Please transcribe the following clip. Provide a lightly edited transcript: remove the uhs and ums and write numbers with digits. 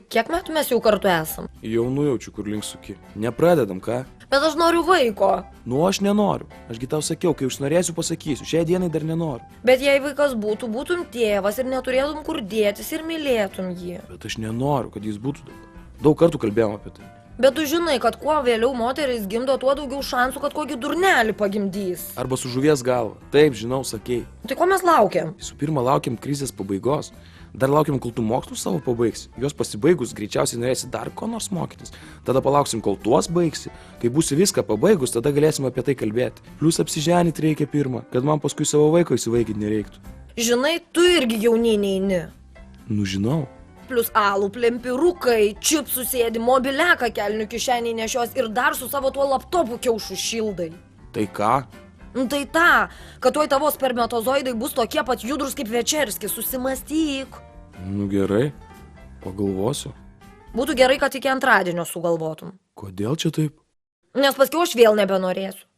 Kiek metų mes jau kartu esam? Jau nujaučiu, kur link suki. Nepradedam, ką? Bet aš noriu vaiko. Nu, aš nenoriu. Ašgi tau sakiau, kai užnorėsiu, pasakysiu. Šiai dienai dar nenoriu. Bet jei vaikas būtų, būtum tėvas ir neturėtum kur dėtis ir mylėtum jį. Bet aš nenoriu, kad jis būtų dabar. Daug kartų kalbėjom apie tai. Bet tu žinai, kad kuo vėliau moteris gimdo, tuo daugiau šansų, kad kokį durnelį pagimdys. Arba su žuvies galva. Taip, žinau, sakei. Tai ko mes laukiam? Visų pirma, laukiam krizės pabaigos. Dar laukiam, kol tu mokslus savo pabaigsi. Juos pasibaigus, greičiausiai norėsi dar ko nors mokytis. Tada palauksim, kol tuos baigsi. Kai būsi viską pabaigus, tada galėsim apie tai kalbėti. Plius apsiženyti reikia pirmą, kad man paskui savo vaiko įsivaikyti nereiktų. Žinai, tu irgi jauniai neini. Nu, žinau. Plius alų, plempirukai, čipsų sėdi, mobiliaką kelnių kišeniai nešios ir dar su savo tuo laptopu kiaušų šildai. Tai ką? Nu tai ta, kad tuoj tavo spermatozoidai bus tokie pat judrus kaip Večerskis, susimąstyk. Nu gerai, pagalvosiu. Būtų gerai, kad iki antradienio sugalvotum. Kodėl čia taip? Nes paskiau aš vėl nebenorėsiu.